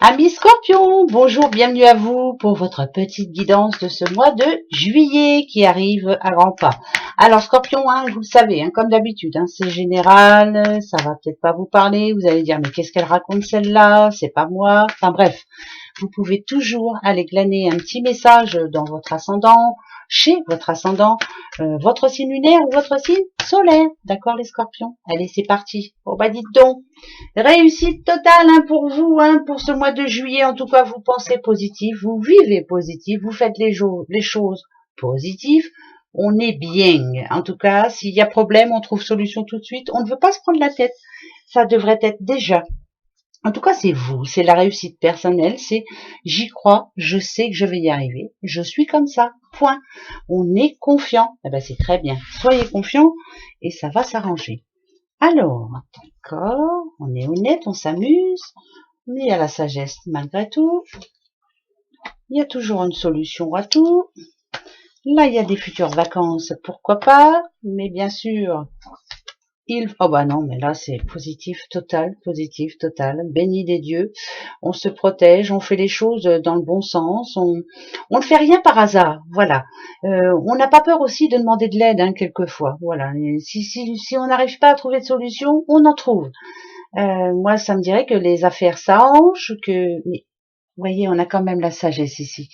Amis Scorpions, bonjour, bienvenue à vous pour votre petite guidance de ce mois de juillet qui arrive à grands pas. Alors Scorpion, vous le savez, comme d'habitude, c'est général, ça va peut-être pas vous parler, vous allez dire mais qu'est-ce qu'elle raconte celle-là, c'est pas moi, enfin bref. Vous pouvez toujours aller glaner un petit message dans votre ascendant, chez votre ascendant, votre signe lunaire ou votre signe solaire. D'accord les Scorpions? Allez, c'est parti. Bon bah dites donc. Réussite totale pour vous, pour ce mois de juillet. En tout cas, vous pensez positif, vous vivez positif, vous faites les choses positives. On est bien. En tout cas, s'il y a problème, on trouve solution tout de suite. On ne veut pas se prendre la tête. Ça devrait être déjà. En tout cas, c'est vous, c'est la réussite personnelle, c'est j'y crois, je sais que je vais y arriver, je suis comme ça, point. On est confiant, eh ben c'est très bien. Soyez confiant et ça va s'arranger. Alors, d'accord, on est honnête, on s'amuse, mais il y a la sagesse malgré tout. Il y a toujours une solution à tout. Là, il y a des futures vacances, pourquoi pas, mais bien sûr, oh bah non, mais là c'est positif total, béni des dieux. On se protège, on fait les choses dans le bon sens, on ne fait rien par hasard, voilà. On n'a pas peur aussi de demander de l'aide, quelquefois, voilà. Et si on n'arrive pas à trouver de solution, on en trouve. Moi, ça me dirait que les affaires s'arrangent, mais vous voyez, on a quand même la sagesse ici.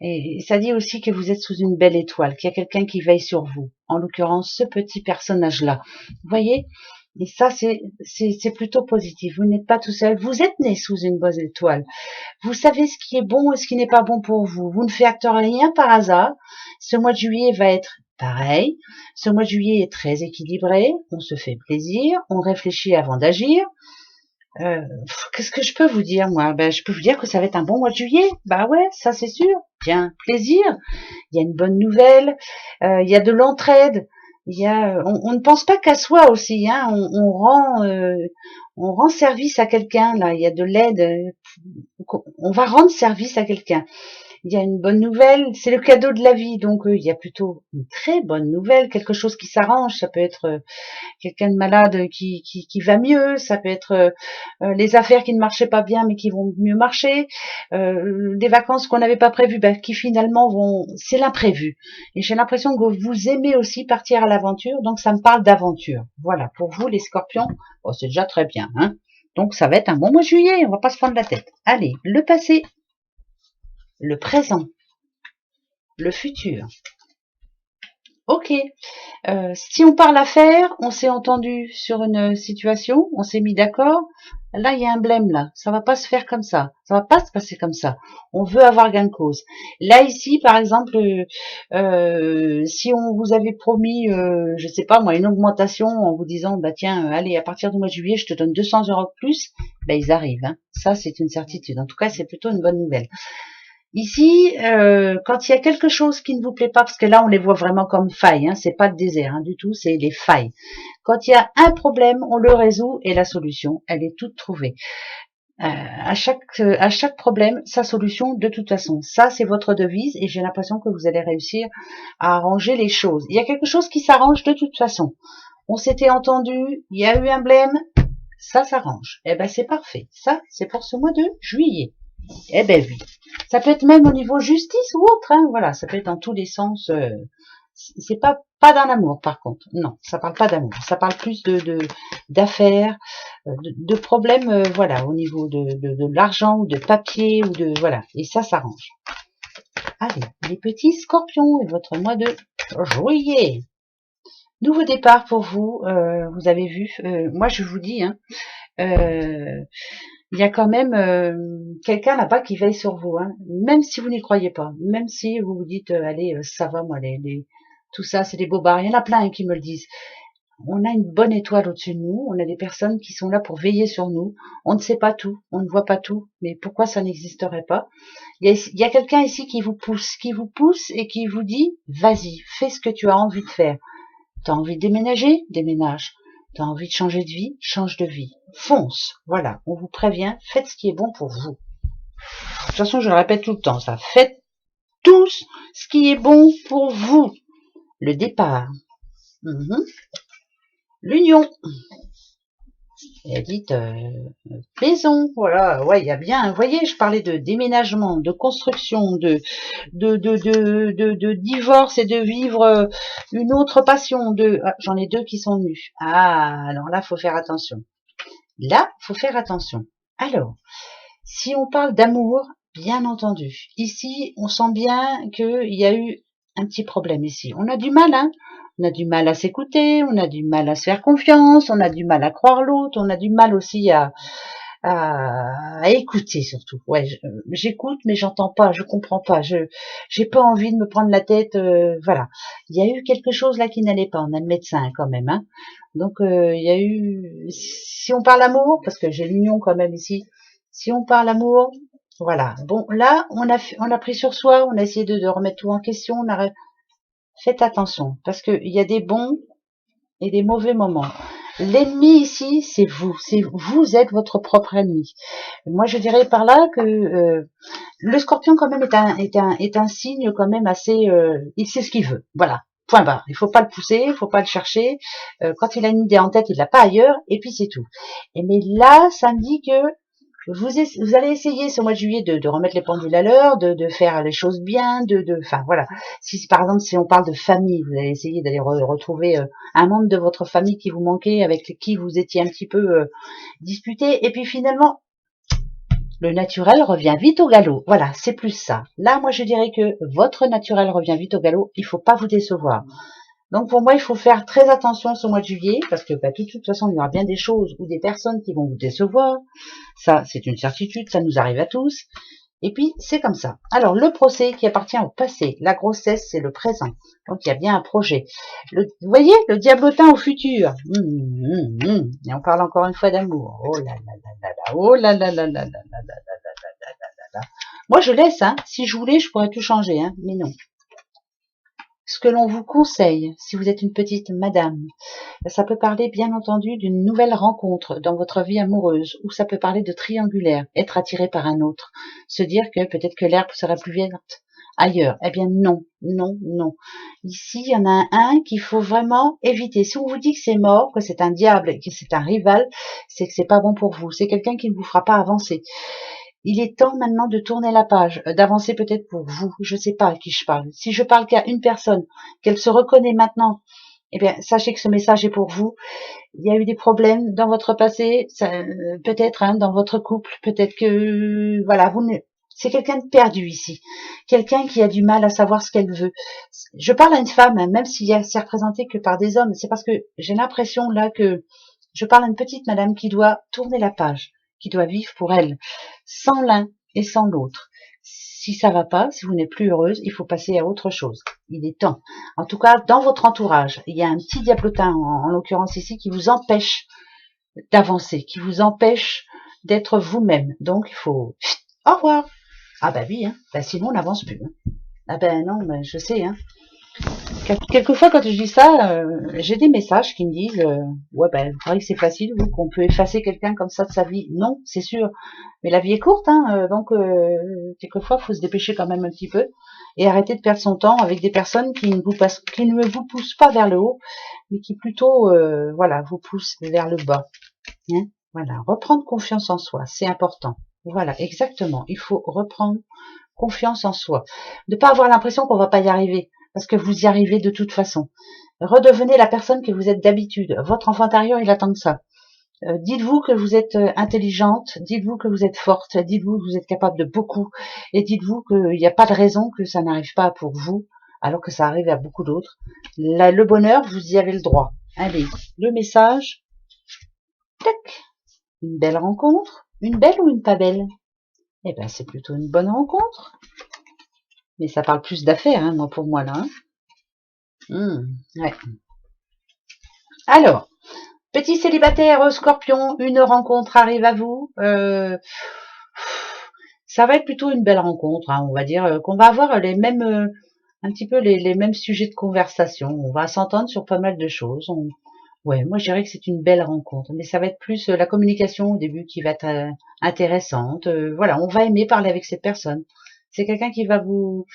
Et ça dit aussi que vous êtes sous une belle étoile, qu'il y a quelqu'un qui veille sur vous. En l'occurrence, ce petit personnage-là. Vous voyez? Et ça, c'est plutôt positif. Vous n'êtes pas tout seul. Vous êtes né sous une bonne étoile. Vous savez ce qui est bon et ce qui n'est pas bon pour vous. Vous ne faites rien par hasard. Ce mois de juillet va être pareil. Ce mois de juillet est très équilibré. On se fait plaisir. On réfléchit avant d'agir. Qu'est-ce que je peux vous dire, moi? Ben, je peux vous dire que ça va être un bon mois de juillet. Bah ouais, ça c'est sûr. Bien, plaisir. Il y a une bonne nouvelle. Il y a de l'entraide. On ne pense pas qu'à soi aussi. On rend service à quelqu'un là. Il y a de l'aide. On va rendre service à quelqu'un. Il y a une bonne nouvelle, c'est le cadeau de la vie, donc il y a plutôt une très bonne nouvelle, quelque chose qui s'arrange, ça peut être quelqu'un de malade qui va mieux, ça peut être les affaires qui ne marchaient pas bien mais qui vont mieux marcher, des vacances qu'on n'avait pas prévues qui finalement c'est l'imprévu. Et j'ai l'impression que vous aimez aussi partir à l'aventure, donc ça me parle d'aventure. Voilà, pour vous les Scorpions, c'est déjà très bien, Donc ça va être un bon mois de juillet, on va pas se prendre la tête. Allez, le passé, le présent, le futur. Ok, si on parle affaires, on s'est entendu sur une situation, on s'est mis d'accord. Là, il y a un blême là. Ça va pas se faire comme ça. Ça va pas se passer comme ça. On veut avoir gain de cause. Là ici, par exemple, si on vous avait promis, je sais pas moi, une augmentation en vous disant, bah tiens, allez, à partir du mois de juillet, je te donne 200 € de plus, ils arrivent. Ça, c'est une certitude. En tout cas, c'est plutôt une bonne nouvelle. Ici, quand il y a quelque chose qui ne vous plaît pas, parce que là on les voit vraiment comme failles, c'est pas le désert du tout, c'est les failles. Quand il y a un problème, on le résout et la solution, elle est toute trouvée. À chaque problème, sa solution de toute façon. Ça, c'est votre devise et j'ai l'impression que vous allez réussir à arranger les choses. Il y a quelque chose qui s'arrange de toute façon. On s'était entendu, il y a eu un blême, ça s'arrange. Eh ben c'est parfait. Ça, c'est pour ce mois de juillet. Eh ben oui. Ça peut être même au niveau justice ou autre, voilà, ça peut être dans tous les sens. C'est pas dans l'amour par contre. Non, ça parle pas d'amour. Ça parle plus d'affaires, de problèmes, voilà, au niveau de l'argent ou de papier ou de voilà. Et ça s'arrange. Allez, les petits Scorpions et votre mois de juillet. Nouveau départ pour vous. Vous avez vu. Moi, je vous dis, il y a quand même quelqu'un là-bas qui veille sur vous, même si vous n'y croyez pas, même si vous vous dites, allez, ça va, moi, tout ça, c'est des bobards. Il y en a plein qui me le disent. On a une bonne étoile au-dessus de nous, on a des personnes qui sont là pour veiller sur nous. On ne sait pas tout, on ne voit pas tout, mais pourquoi ça n'existerait pas? Il y a quelqu'un ici qui vous pousse et qui vous dit, vas-y, fais ce que tu as envie de faire. T'as envie de déménager? Déménage. T'as envie de changer de vie? Change de vie. Fonce. Voilà. On vous prévient. Faites ce qui est bon pour vous. De toute façon, je le répète tout le temps, ça. Faites tous ce qui est bon pour vous. Le départ. L'union. Et elle dit maison, voilà, ouais, il y a bien, vous voyez, je parlais de déménagement, de construction, de divorce et de vivre une autre passion. J'en ai deux qui sont venus. Ah, alors là, faut faire attention. Là, faut faire attention. Alors, si on parle d'amour, bien entendu, ici, on sent bien qu'il y a eu un petit problème ici. On a du mal, hein. On a du mal à s'écouter, on a du mal à se faire confiance, on a du mal à croire l'autre, on a du mal aussi à écouter surtout. Ouais, j'écoute mais j'entends pas, je comprends pas, j'ai pas envie de me prendre la tête. Voilà, il y a eu quelque chose là qui n'allait pas. On a le médecin quand même, hein. Donc il y a eu. Si on parle amour, parce que j'ai l'union quand même ici. Si on parle amour, voilà. Bon, là on a pris sur soi, on a essayé de remettre tout en question. Faites attention parce que il y a des bons et des mauvais moments. L'ennemi ici, c'est vous. Vous êtes votre propre ennemi. Moi, je dirais par là que le scorpion, quand même, est un signe quand même assez. Il sait ce qu'il veut. Voilà. Point barre. Il faut pas le pousser, il faut pas le chercher. Quand il a une idée en tête, il l'a pas ailleurs. Et puis c'est tout. Mais là, ça me dit que vous allez essayer ce mois de juillet de remettre les pendules à l'heure, de faire les choses bien, enfin voilà. Si par exemple si on parle de famille, vous allez essayer d'aller retrouver un membre de votre famille qui vous manquait, avec qui vous étiez un petit peu disputé, et puis finalement le naturel revient vite au galop. Voilà, c'est plus ça. Là, moi je dirais que votre naturel revient vite au galop. Il faut pas vous décevoir. Donc pour moi, il faut faire très attention ce mois de juillet, parce que de toute façon, il y aura bien des choses ou des personnes qui vont vous décevoir. Ça, c'est une certitude, ça nous arrive à tous. Et puis, c'est comme ça. Alors, le procès qui appartient au passé, la grossesse, c'est le présent. Donc, il y a bien un projet. Vous voyez, le diablotin au futur. Et on parle encore une fois d'amour. Oh là là là là là, oh là là là là là là là là là. Moi, je laisse, hein. Si je voulais, je pourrais tout changer, hein. Mais non. Ce que l'on vous conseille, si vous êtes une petite madame, ça peut parler bien entendu d'une nouvelle rencontre dans votre vie amoureuse, ou ça peut parler de triangulaire, être attiré par un autre, se dire que peut-être que l'herbe sera plus verte ailleurs. Eh bien non, non, non. Ici, il y en a un qu'il faut vraiment éviter. Si on vous dit que c'est mort, que c'est un diable, que c'est un rival, c'est que c'est pas bon pour vous. C'est quelqu'un qui ne vous fera pas avancer. Il est temps maintenant de tourner la page, d'avancer peut-être pour vous. Je ne sais pas à qui je parle. Si je parle qu'à une personne, qu'elle se reconnaît maintenant, eh bien, sachez que ce message est pour vous. Il y a eu des problèmes dans votre passé, peut-être hein, dans votre couple, peut-être que voilà, c'est quelqu'un de perdu ici, quelqu'un qui a du mal à savoir ce qu'elle veut. Je parle à une femme, hein, même s'il y a c'est représenté que par des hommes, c'est parce que j'ai l'impression là que je parle à une petite madame qui doit tourner la page, qui doit vivre pour elle, sans l'un et sans l'autre. Si ça va pas, si vous n'êtes plus heureuse, il faut passer à autre chose. Il est temps. En tout cas, dans votre entourage, il y a un petit diablotin, en l'occurrence ici, qui vous empêche d'avancer, qui vous empêche d'être vous-même. Donc, il faut... Au revoir. Ah bah oui, hein. Bah, sinon on n'avance plus. Hein. Ah ben non, ben, je sais. Hein. Quelquefois, quand je dis ça, j'ai des messages qui me disent ouais ben vous croyez que c'est facile, vous, qu'on peut effacer quelqu'un comme ça de sa vie? Non, c'est sûr. Mais la vie est courte, hein, donc quelquefois, il faut se dépêcher quand même un petit peu et arrêter de perdre son temps avec des personnes qui ne vous poussent pas vers le haut, mais qui plutôt voilà vous poussent vers le bas. Hein. Voilà, reprendre confiance en soi, c'est important. Voilà, exactement. Il faut reprendre confiance en soi. Ne pas avoir l'impression qu'on va pas y arriver, parce que vous y arrivez de toute façon. Redevenez la personne que vous êtes d'habitude. Votre enfant intérieur, il attend que ça. Dites-vous que vous êtes intelligente, dites-vous que vous êtes forte, dites-vous que vous êtes capable de beaucoup, et dites-vous qu'il n'y a pas de raison que ça n'arrive pas pour vous, alors que ça arrive à beaucoup d'autres. Le bonheur, vous y avez le droit. Allez, le message. Tac. Une belle rencontre. Une belle ou une pas belle? Eh ben, c'est plutôt une bonne rencontre. Mais ça parle plus d'affaires, hein, moi, pour moi, là. Ouais. Alors, petit célibataire scorpion, une rencontre arrive à vous. Ça va être plutôt une belle rencontre, hein, on va dire qu'on va avoir les mêmes, un petit peu les mêmes sujets de conversation. On va s'entendre sur pas mal de choses. Ouais, moi je dirais que c'est une belle rencontre, mais ça va être plus la communication au début qui va être intéressante. Voilà, on va aimer parler avec cette personne. C'est quelqu'un qui va vous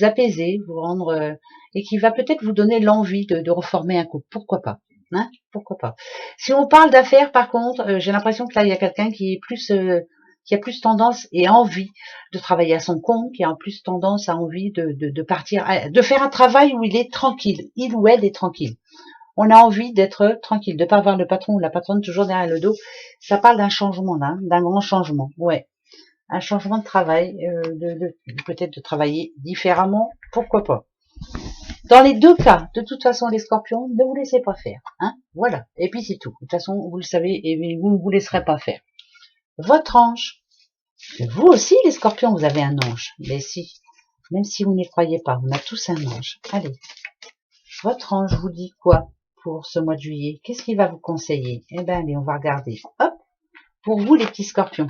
apaiser, vous rendre et qui va peut-être vous donner l'envie de reformer un couple. Pourquoi pas? Hein, pourquoi pas. Si on parle d'affaires, par contre, j'ai l'impression que là, il y a quelqu'un qui est plus, qui a plus tendance et envie de travailler à son compte, qui a en plus tendance à envie de partir, de faire un travail où il est tranquille, il ou elle est tranquille. On a envie d'être tranquille, de pas avoir le patron ou la patronne toujours derrière le dos. Ça parle d'un changement, là, d'un grand changement. Ouais, un changement de travail, peut-être de travailler différemment, pourquoi pas. Dans les deux cas, de toute façon, les scorpions, ne vous laissez pas faire. Hein, voilà. Et puis c'est tout. De toute façon, vous le savez, et vous ne vous laisserez pas faire. Votre ange. Vous aussi, les scorpions, vous avez un ange. Mais si, même si vous n'y croyez pas, on a tous un ange. Allez. Votre ange vous dit quoi pour ce mois de juillet? Qu'est-ce qu'il va vous conseiller? Eh ben, allez, on va regarder. Hop. Pour vous, les petits scorpions.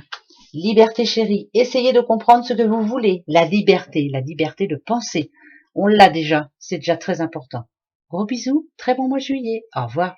Liberté chérie. Essayez de comprendre ce que vous voulez. La liberté de penser. On l'a déjà, c'est déjà très important. Gros bisous, très bon mois de juillet. Au revoir.